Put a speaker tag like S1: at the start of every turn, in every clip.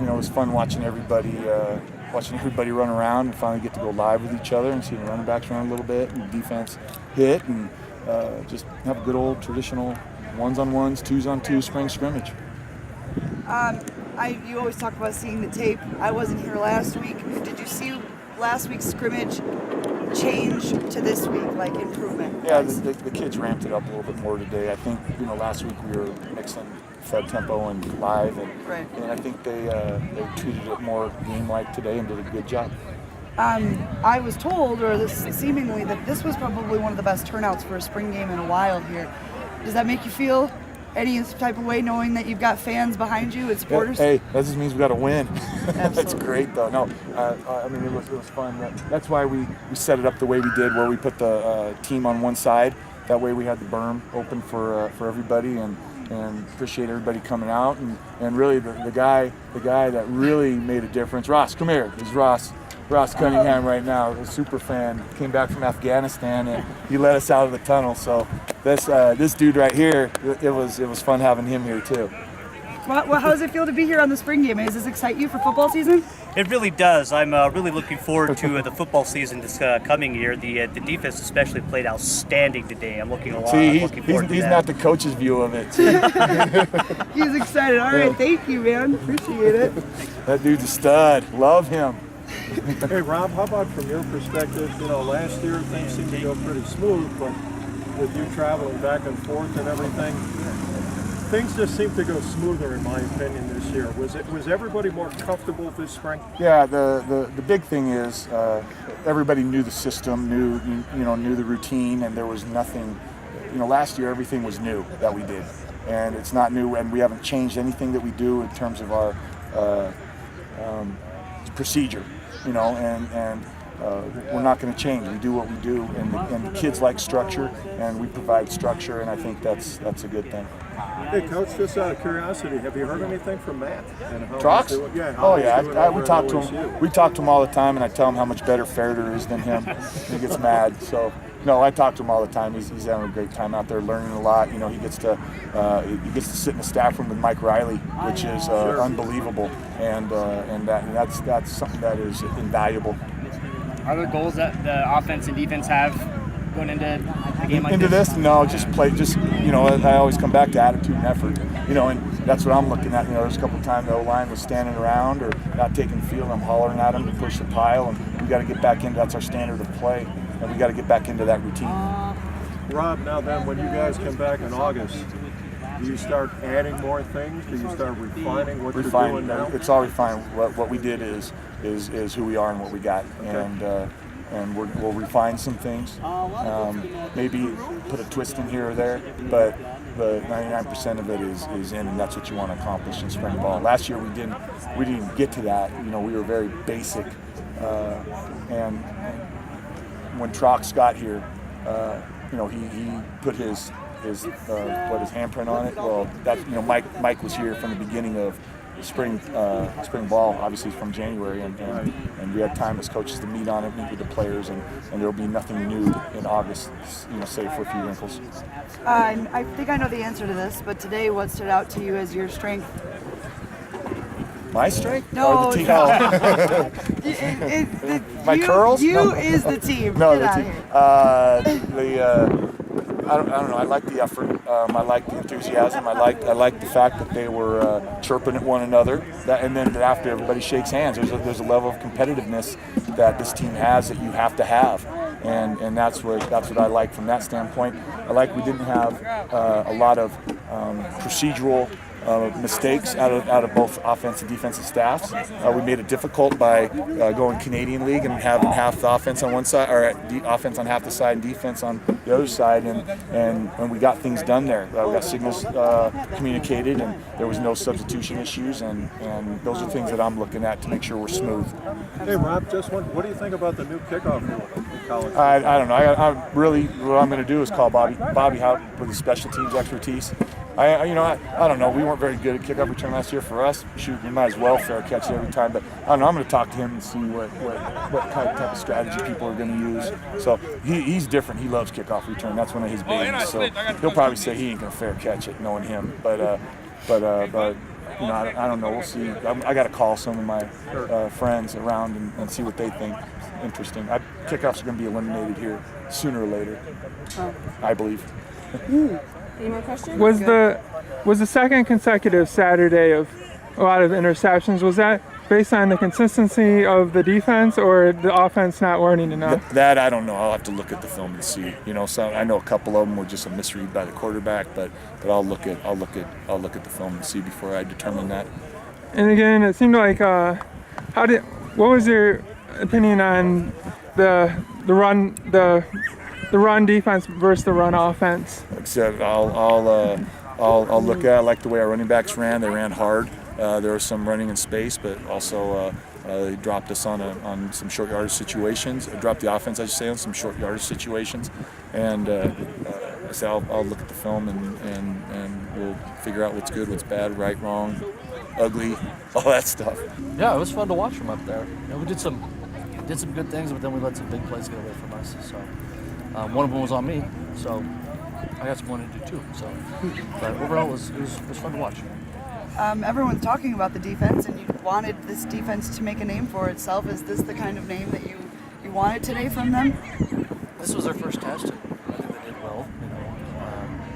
S1: it was fun watching everybody run around and finally get to go live with each other and see the running backs run a little bit and the defense hit and just have a good old traditional ones-on-ones, twos-on-twos spring scrimmage.
S2: You always talk about seeing the tape. I wasn't here last week. Did you see last week's scrimmage change to this week, like improvement?
S1: Yeah, the kids ramped it up a little bit more today. I think, last week we were mixing fed tempo and live, and I think they treated it more game-like today and did a good job.
S2: I was told, seemingly, that this was probably one of the best turnouts for a spring game in a while here. Does that make you feel any type of way, knowing that you've got fans behind you and supporters?
S1: Hey, that just means we got to win. That's great, though. No, it was fun. That's why we set it up the way we did, where we put the team on one side. That way we had the berm open for everybody, and appreciate everybody coming out. And really, the guy that really made a difference, Ross, come here. This is Ross Cunningham right now, a super fan, came back from Afghanistan, and he led us out of the tunnel. So this dude right here, it was fun having him here too.
S2: Well, how does it feel to be here on the spring game? Does this excite you for football season?
S3: It really does. I'm really looking forward to the football season this coming year. The defense especially played outstanding today. I'm looking forward to that.
S1: He's not the coach's view of it.
S2: He's excited. All right, thank you, man. Appreciate it.
S1: That dude's a stud. Love him.
S4: Hey, Rob, how about from your perspective? Last year things seemed to go pretty smooth, but with you traveling back and forth and everything, things just seem to go smoother, in my opinion, this year. Was everybody more comfortable this spring?
S1: Yeah, the big thing is everybody knew the system, knew the routine, and there was nothing. Last year everything was new that we did, and it's not new, and we haven't changed anything that we do in terms of our procedure. And we're not going to change. We do what we do, and the kids like structure, and we provide structure, and I think that's a good thing.
S4: Hey, Coach, just out of curiosity, have you heard anything from Matt?
S1: Trox? We talk to him. We talk to him all the time, and I tell him how much better Ferreter is than him. He gets mad. So, no, I talk to him all the time. He's having a great time out there, learning a lot. He gets to sit in the staff room with Mike Riley, which is unbelievable, and that's something that is invaluable.
S5: Are there goals that the offense and defense have going into a game like
S1: this? No, just play. I always come back to attitude and effort. And that's what I'm looking at. There's a couple of times the O-line was standing around or not taking the field. I'm hollering at them to push the pile, and we got to get back into. That's our standard of play, and we got to get back into that routine.
S4: Rob, now then, when you guys come back in August, do you start adding more things? Do you start refining what you're doing now?
S1: It's all refined. What we did is who we are and what we got, and we'll refine some things. Maybe put a twist in here or there, but 99% of it is in, and that's what you want to accomplish in spring ball. Last year we didn't get to that. We were very basic, and when Trox got here, he put his handprint on it. Well, that Mike was here from the beginning of spring ball, obviously from January, and we had time as coaches to meet on it, meet with the players, and there'll be nothing new in August, save for a few wrinkles.
S2: I think I know the answer to this, but today, what stood out to you as your strength?
S1: My strength?
S2: No.
S1: Or the team?
S2: My
S1: curls?
S2: You is the team.
S1: No, the team. I don't know. I like the effort. I like the enthusiasm. I like the fact that they were chirping at one another. And then after everybody shakes hands, there's a level of competitiveness that this team has that you have to have. And that's what I like from that standpoint. I like we didn't have a lot of procedural mistakes out of both offensive and defensive staffs. We made it difficult by going Canadian League and having half the offense on one side, or the offense on half the side and defense on the other side, and we got things done there. We got signals communicated, and there was no substitution issues, and those are things that I'm looking at to make sure we're smooth.
S4: Hey Rob, what do you think about the new kickoff rule in college?
S1: I don't know. I really, what I'm going to do is call Bobby out with his special teams expertise. I don't know. We weren't very good at kickoff return last year for us. Shoot, we might as well fair catch it every time. But I don't know. I'm going to talk to him and see what type of strategy people are going to use. So he's different. He loves kickoff return. That's one of his babies. So he'll probably say he ain't going to fair catch it, knowing him. But I don't know. We'll see. I got to call some of my friends around and see what they think. Interesting. Kickoffs are going to be eliminated here sooner or later, I believe.
S6: Any more questions?
S7: Was the second consecutive Saturday of a lot of interceptions, was that based on the consistency of the defense or the offense not learning enough?
S1: That I don't know. I'll have to look at the film and see. So I know a couple of them were just a misread by the quarterback, but I'll look at the film and see before I determine that.
S7: And again, it seemed like what was your opinion on the run defense versus the run offense?
S1: Like I said, I'll look at. I like the way our running backs ran. They ran hard. There was some running in space, but also they dropped us on some short yardage situations. Dropped the offense, I should say, on some short yardage situations. And I said I'll look at the film and we'll figure out what's good, what's bad, right, wrong, ugly, all that stuff.
S8: Yeah, it was fun to watch from up there. We did some good things, but then we let some big plays get away from us. So one of them was on me. So I got some more to do too. So, but overall, it was fun to watch.
S2: Everyone's talking about the defense, and you wanted this defense to make a name for itself. Is this the kind of name that you wanted today from them?
S8: This was their first test, and I think they did well.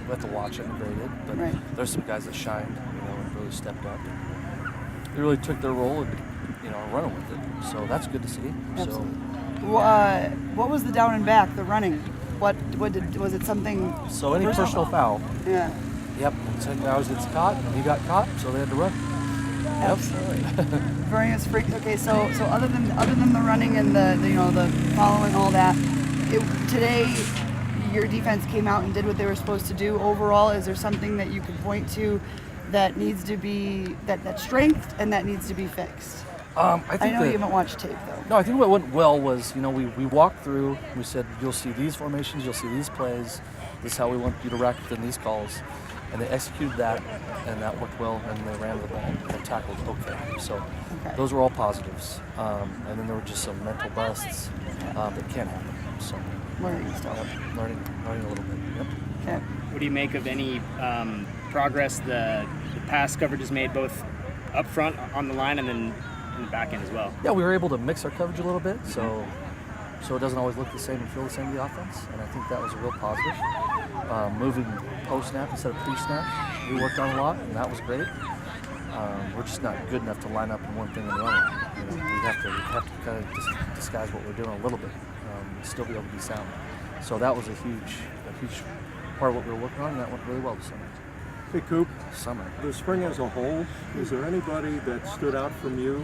S8: We have to watch it and grade it, but there's some guys that shined, and really stepped up. They really took their role and running with it. So that's good to see.
S2: Absolutely. What was the down and back, the running? Was it something?
S8: So any personal foul.
S2: Yeah.
S8: Yep. Ours gets caught. He got caught, so they had to run.
S2: Absolutely. Various freaks. Okay, so other than the running and the following, all that, today your defense came out and did what they were supposed to do. Overall, is there something that you could point to that needs to be that strength and that needs to be fixed? I know you haven't watched tape though.
S8: No, I think what went well was we walked through. We said you'll see these formations, you'll see these plays. This is how we want you to rack within these calls. And they executed that, and that worked well, and they ran the ball and tackled okay. So those were all positives. And then there were just some mental busts that can happen. So
S2: learning stuff.
S8: Learning a little bit. Yep.
S2: Okay.
S5: What do you make of any progress the pass coverage has made both up front on the line and then in the back end as well?
S8: Yeah, we were able to mix our coverage a little bit, so it doesn't always look the same and feel the same to the offense, and I think that was a real positive. Moving post-snap instead of pre-snap, we worked on a lot, and that was great. We're just not good enough to line up in one thing and run it. We have to kind of disguise what we're doing a little bit, and still be able to be sound. So that was a huge part of what we were working on, and that went really well this summer.
S4: Hey, Coop.
S8: Summer.
S4: The spring as a whole, is there anybody that stood out for you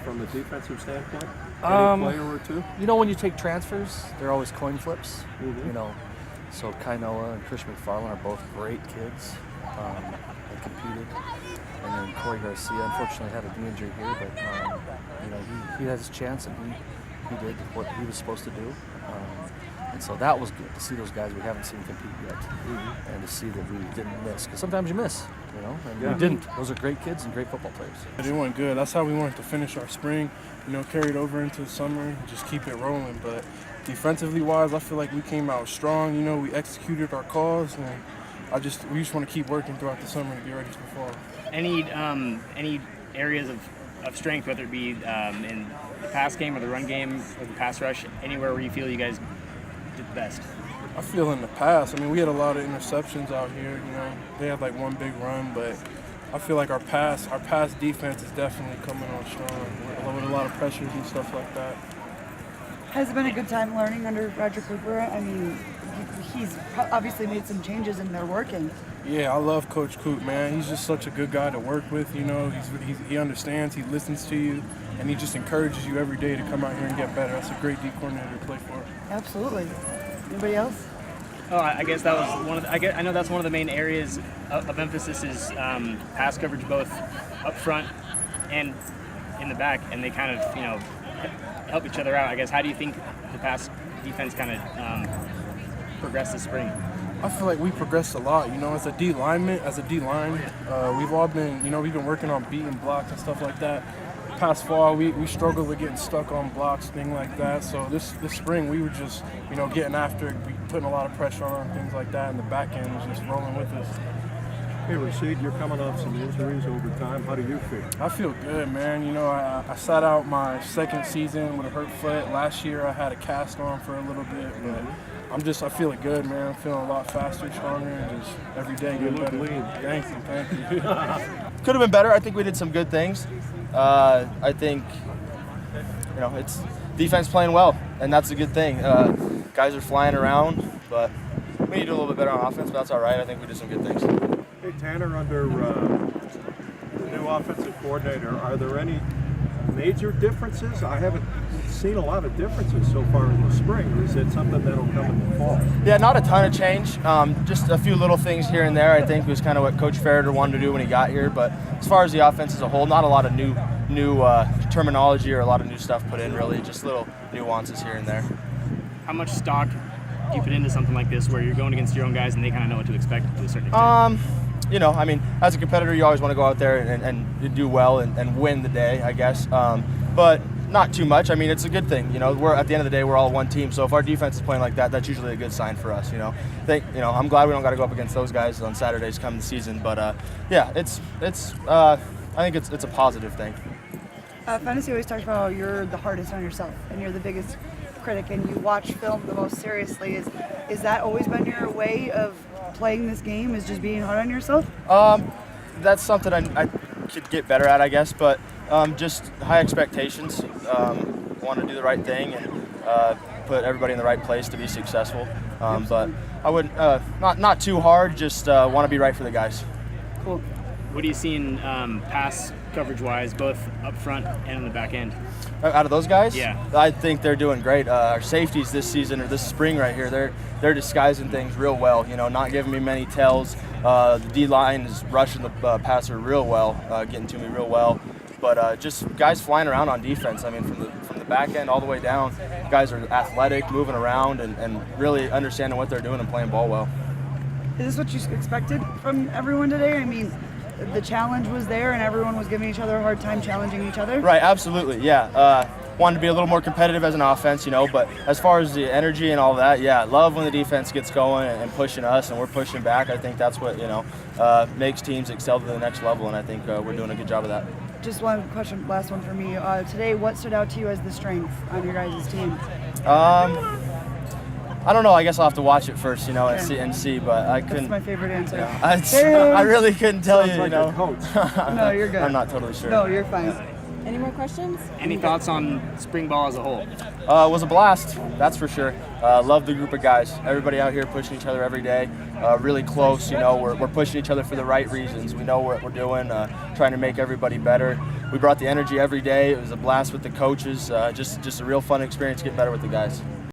S4: from the defensive standpoint? Any player or two?
S8: When you take transfers, they're always coin flips. So Kai Noah and Chris McFarland are both great kids. They competed. And then Corey Garcia, unfortunately, had a knee injury here, but he had his chance and he did what he was supposed to do. And so that was good to see those guys we haven't seen compete yet, and to see that we didn't miss. Because sometimes you miss, and we didn't. Those are great kids and great football players.
S9: It went good. That's how we wanted to finish our spring, carry it over into the summer and just keep it rolling. But defensively wise, I feel like we came out strong. We executed our calls, and we just want to keep working throughout the summer to get ready for fall.
S5: Any areas of strength, whether it be in the pass game or the run game or the pass rush, anywhere where you feel you guys did the best?
S9: I feel in the past, we had a lot of interceptions out here. They had like one big run, but I feel like our pass defense is definitely coming on strong with a lot of pressures and stuff like that.
S2: Has it been a good time learning under Roger Cooper? He's obviously made some changes and they're working.
S9: Yeah, I love Coach Coop, man. He's just such a good guy to work with. He understands, he listens to you, and he just encourages you every day to come out here and get better. That's a great D coordinator to play for.
S2: Absolutely. Anybody else?
S5: Oh, I guess that was one of the, I know that's one of the main areas of emphasis is pass coverage both up front and in the back, and they kind of help each other out. I guess how do you think the pass defense kind of progressed this spring?
S9: I feel like we progressed a lot, as a D line, we've all been, we've been working on beating blocks and stuff like that. Past fall, we struggled with getting stuck on blocks, things like that. So this spring, we were just, getting after it, putting a lot of pressure on things like that, and the back end was just rolling with us.
S4: Hey, Rashid, you're coming off some injuries over time. How do you feel?
S9: I feel good, man. You know, I sat out my second season with a hurt foot. Last year I had a cast on for a little bit, but I feel good, man. I'm feeling a lot faster, stronger, and just every day getting better.
S4: Lean.
S9: Thank you.
S10: Could have been better. I think we did some good things. I think, it's defense playing well, and that's a good thing. Guys are flying around, but we need to do a little bit better on offense, but that's all right. I think we did some good things.
S4: Hey, Tanner, under the new offensive coordinator, are there any major differences? I haven't seen a lot of differences so far in the spring. Is it something that'll come in the fall?
S10: Yeah, not a ton of change. Just a few little things here and there. I think was kind of what Coach Ferreter wanted to do when he got here. But as far as the offense as a whole, not a lot of new terminology or a lot of new stuff put in. Really, just little nuances here and there.
S5: How much stock do you put into something like this, where you're going against your own guys and they kind of know what to expect to a certain extent?
S10: As a competitor, you always want to go out there and do well and win the day, I guess. But not too much. I mean, it's a good thing. We're at the end of the day, we're all one team. So if our defense is playing like that, that's usually a good sign for us. I'm glad we don't got to go up against those guys on Saturdays come the season. But I think it's a positive thing.
S2: Fantasy always talks about how you're the hardest on yourself and you're the biggest critic and you watch film the most seriously. Is that always been your way of playing this game, is just being hard on yourself?
S10: That's something I could get better at, I guess, but just high expectations. Want to do the right thing and put everybody in the right place to be successful. But I wouldn't, not too hard, just want to be right for the guys.
S2: Cool.
S5: What are you seeing pass coverage-wise, both up front and on the back end?
S10: Out of those guys?
S5: Yeah.
S10: I think they're doing great. Our safeties this season or this spring right here, they're disguising things real well. Not giving me many tells. The D-line is rushing the passer real well, getting to me real well. But just guys flying around on defense. I mean, from the back end all the way down, guys are athletic, moving around, and really understanding what they're doing and playing ball well.
S2: Is this what you expected from everyone today? I mean, the challenge was there and everyone was giving each other a hard time challenging each other?
S10: Right, absolutely, yeah. Wanted to be a little more competitive as an offense, but as far as the energy and all that, yeah, love when the defense gets going and pushing us and we're pushing back. I think that's what, makes teams excel to the next level, and I think we're doing a good job of that.
S2: Just one question, last one for me. Today, what stood out to you as the strength on your guys' team?
S10: I don't know. I guess I'll have to watch it first, and see. But I couldn't.
S2: That's my favorite answer.
S10: I really couldn't tell you.
S4: Like a coach.
S2: No, you're good.
S10: I'm not totally sure.
S2: No, you're fine.
S6: Any more questions?
S5: Any thoughts on spring ball as a whole?
S10: It was a blast, that's for sure. Love the group of guys. Everybody out here pushing each other every day. Really close. We're pushing each other for the right reasons. We know what we're doing. Trying to make everybody better. We brought the energy every day. It was a blast with the coaches. Just a real fun experience getting better with the guys.